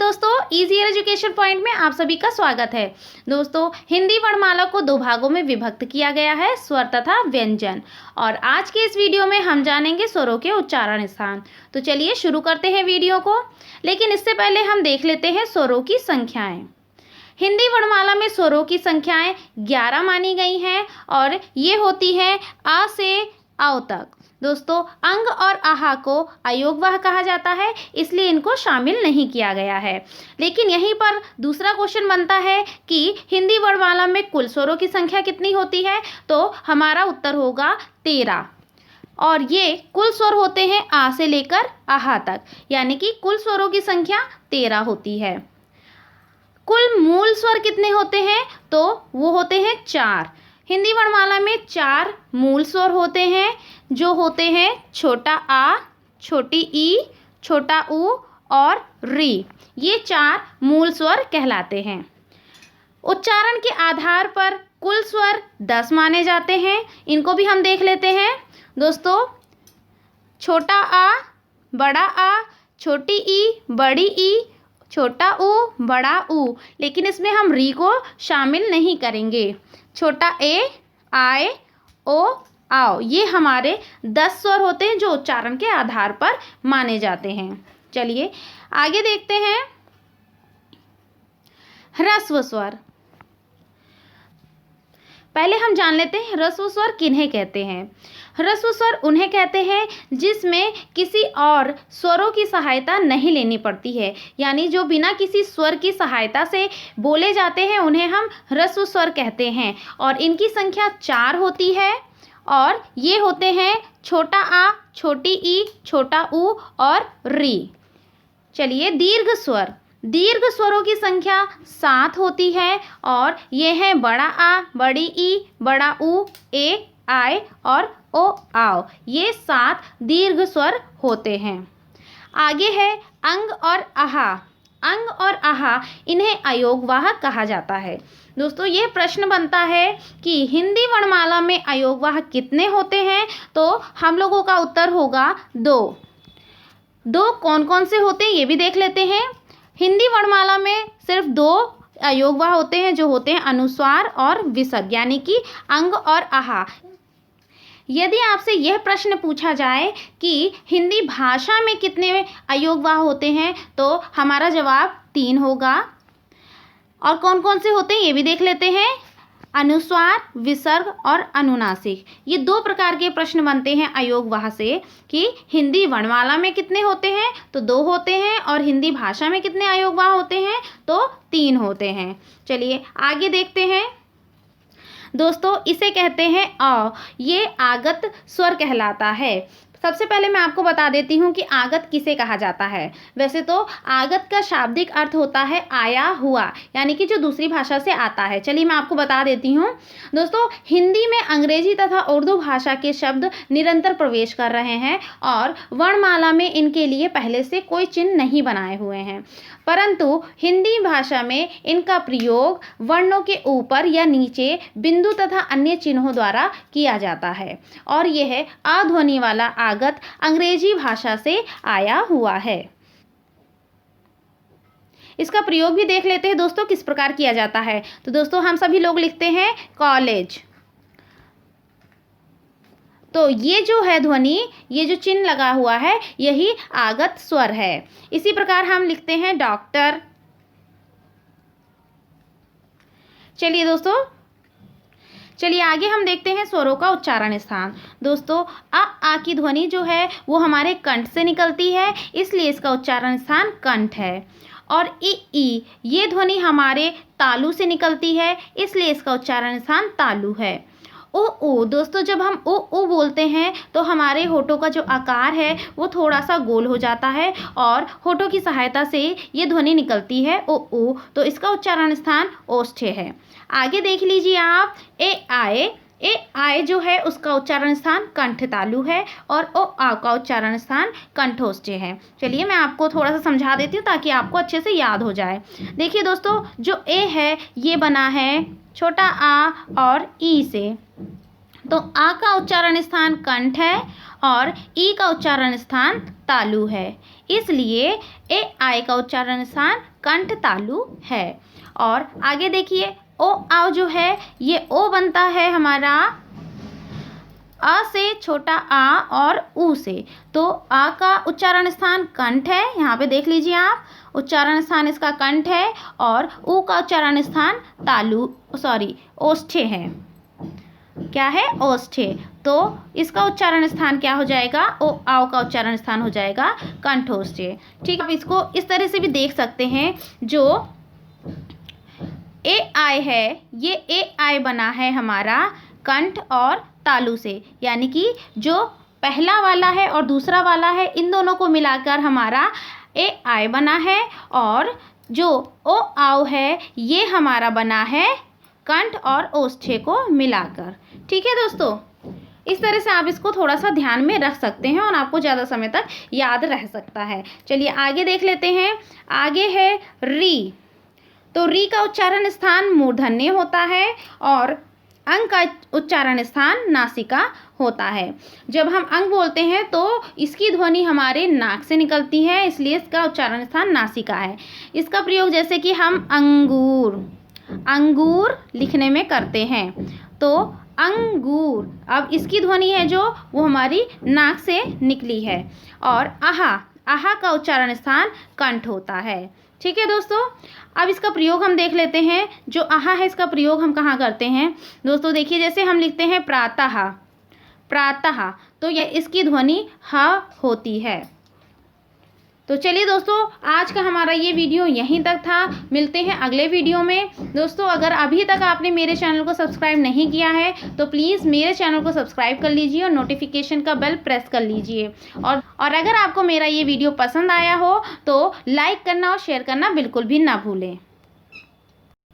दोस्तों, easy education point में आप सभी का स्वागत है। दोस्तों, हिंदी वर्णमाला को दो भागों में विभक्त किया गया है, स्वर तथा व्यंजन। और आज के इस वीडियो में हम जानेंगे स्वरों के उच्चारण स्थान। तो चलिए शुरू करते हैं वीडियो को। लेकिन इससे पहले हम देख लेते हैं स्वरों की संख्याएं। हिंदी वर्णमाला में स्वरों की संख्याएं 11 मानी गई हैं और ये होती है आ से आओ तक। दोस्तों, अंग और आहा को अयोगवाह कहा जाता है, इसलिए इनको शामिल नहीं किया गया है। लेकिन यहीं पर दूसरा क्वेश्चन बनता है कि हिंदी वर्णमाला में कुल स्वरों की संख्या कितनी होती है, तो हमारा उत्तर होगा 13। और ये कुल स्वर होते हैं आ से लेकर आहा तक, यानी कि कुल स्वरों की संख्या 13 होती है। कुल मूल स्वर कितने होते हैं, तो वो होते हैं 4। हिंदी वर्णमाला में 4 मूल स्वर होते हैं, जो होते हैं छोटा आ, छोटी ई, छोटा ऊ और री। ये 4 मूल स्वर कहलाते हैं। उच्चारण के आधार पर कुल स्वर 10 माने जाते हैं। इनको भी हम देख लेते हैं। दोस्तों, छोटा आ, बड़ा आ, छोटी ई, बड़ी ई, छोटा ऊ, बड़ा ऊ, लेकिन इसमें हम री को शामिल नहीं करेंगे। छोटा ए, आए, ओ, आओ, ये हमारे 10 स्वर होते हैं जो उच्चारण के आधार पर माने जाते हैं। चलिए आगे देखते हैं। ह्रस्व स्वर। पहले हम जान लेते हैं ह्रस्व स्वर किन्हें कहते हैं। ह्रस्व स्वर उन्हें कहते हैं जिसमें किसी और स्वरों की सहायता नहीं लेनी पड़ती है, यानी जो बिना किसी स्वर की सहायता से बोले जाते हैं उन्हें हम ह्रस्व स्वर कहते हैं। और इनकी संख्या 4 होती है और ये होते हैं छोटा आ, छोटी ई, छोटा ऊ और री। चलिए दीर्घ स्वर। दीर्घ स्वरों की संख्या 7 होती है और ये हैं बड़ा आ, बड़ी ई, बड़ा ऊ, ए, आए और ओ, आओ। ये 7 दीर्घ स्वर होते हैं। आगे है अंग और आहा। अंग और आहा, इन्हें अयोगवाह कहा जाता है। दोस्तों, ये प्रश्न बनता है कि हिंदी वर्णमाला में अयोगवाह कितने होते हैं, तो हम लोगों का उत्तर होगा 2। कौन कौन से होते हैं ये भी देख लेते हैं। हिंदी वर्णमाला में सिर्फ 2 अयोगवाह होते हैं, जो होते हैं अनुस्वार और विसर्ग, यानी कि अंग और आहा। यदि आपसे यह प्रश्न पूछा जाए कि हिंदी भाषा में कितने अयोगवाह होते हैं, तो हमारा जवाब 3 होगा। और कौन कौन से होते हैं ये भी देख लेते हैं। अनुस्वार, विसर्ग और अनुनासिक। ये 2 प्रकार के प्रश्न बनते हैं अयोगवाह से कि हिंदी वर्णमाला में कितने होते हैं, तो 2 होते हैं, और हिंदी भाषा में कितने अयोगवाह होते हैं, तो 3 होते हैं। चलिए आगे देखते हैं। दोस्तों, इसे कहते हैं अ। ये आगत स्वर कहलाता है। सबसे पहले मैं आपको बता देती हूँ कि आगत किसे कहा जाता है। वैसे तो आगत का शाब्दिक अर्थ होता है आया हुआ, यानी कि जो दूसरी भाषा से आता है। चलिए मैं आपको बता देती हूँ। दोस्तों, हिंदी में अंग्रेजी तथा उर्दू भाषा के शब्द निरंतर प्रवेश कर रहे हैं और वर्णमाला में इनके लिए पहले से कोई चिन्ह नहीं बनाए हुए हैं, परंतु हिंदी भाषा में इनका प्रयोग वर्णों के ऊपर या नीचे बिंदु तथा अन्य चिन्हों द्वारा किया जाता है। और यह अध्वनि वाला आगत अंग्रेजी भाषा से आया हुआ है। इसका प्रयोग भी देख लेते हैं दोस्तों किस प्रकार किया जाता है। तो दोस्तों, हम सभी लोग लिखते हैं कॉलेज, तो ये जो है ध्वनि, ये जो चिन्ह लगा हुआ है, यही आगत स्वर है। इसी प्रकार हम लिखते हैं डॉक्टर। चलिए दोस्तों, चलिए आगे हम देखते हैं स्वरों का उच्चारण स्थान। दोस्तों, आ की ध्वनि जो है वो हमारे कंठ से निकलती है, इसलिए इसका उच्चारण स्थान कंठ है। और ई ये ध्वनि हमारे तालु से निकलती है, इसलिए इसका उच्चारण स्थान तालु है। ओ दोस्तों, जब हम ओ बोलते हैं तो हमारे होठों का जो आकार है वो थोड़ा सा गोल हो जाता है और होठों की सहायता से ये ध्वनि निकलती है ओ, तो इसका उच्चारण स्थान ओष्ठ्य है। आगे देख लीजिए आप, ए आए जो है उसका उच्चारण स्थान कंठ तालु है और ओ आ का उच्चारण स्थान कंठोष्ठ्य है। चलिए मैं आपको थोड़ा सा समझा देती हूँ ताकि आपको अच्छे से याद हो जाए। देखिए दोस्तों, जो ए है ये बना है छोटा आ और ई से, तो आ का उच्चारण स्थान कंठ है और ई का उच्चारण स्थान तालु है। इसलिए ए आई का उच्चारण स्थान कंठ तालु है। और आगे देखिए ओ आओ जो है ये ओ बनता है हमारा अ से छोटा आ और ऊ से। तो आ का उच्चारण स्थान कंठ है, यहाँ पे देख लीजिए आप, उच्चारण स्थान इसका कंठ है। और ऊ का उच्चारण स्थान तालु ओष्ठे है। क्या है? ओष्ठे। तो इसका उच्चारण स्थान क्या हो जाएगा? ओ आओ का उच्चारण स्थान हो जाएगा कंठोष्ठे। ठीक, आप इसको इस तरह से भी देख सकते हैं। जो ए आई है ये ए आई बना है हमारा कंठ और तालु से, यानी कि जो पहला वाला है और दूसरा वाला है इन दोनों को मिलाकर हमारा ए आई बना है। और जो ओ आओ है ये हमारा बना है कंठ और ओष्ठे को मिलाकर। ठीक है दोस्तों, इस तरह से आप इसको थोड़ा सा ध्यान में रख सकते हैं और आपको ज़्यादा समय तक याद रह सकता है। चलिए आगे देख लेते हैं। आगे है री। तो री का उच्चारण स्थान मूर्धन्य होता है और अंग का उच्चारण स्थान नासिका होता है। जब हम अंग बोलते हैं तो इसकी ध्वनि हमारे नाक से निकलती है, इसलिए इसका उच्चारण स्थान नासिका है। इसका प्रयोग जैसे कि हम अंगूर लिखने में करते हैं, तो अंगूर, अब इसकी ध्वनि है जो वो हमारी नाक से निकली है। और आहा का उच्चारण स्थान कंठ होता है। ठीक है दोस्तों, अब इसका प्रयोग हम देख लेते हैं। जो आहा है इसका प्रयोग हम कहाँ करते हैं दोस्तों? देखिए, जैसे हम लिखते हैं प्रातः, तो यह इसकी ध्वनि ह होती है। तो चलिए दोस्तों, आज का हमारा ये वीडियो यहीं तक था। मिलते हैं अगले वीडियो में। दोस्तों, अगर अभी तक आपने मेरे चैनल को सब्सक्राइब नहीं किया है तो प्लीज़ मेरे चैनल को सब्सक्राइब कर लीजिए और नोटिफिकेशन का बेल प्रेस कर लीजिए। और अगर आपको मेरा ये वीडियो पसंद आया हो तो लाइक करना और शेयर करना बिल्कुल भी ना भूलें।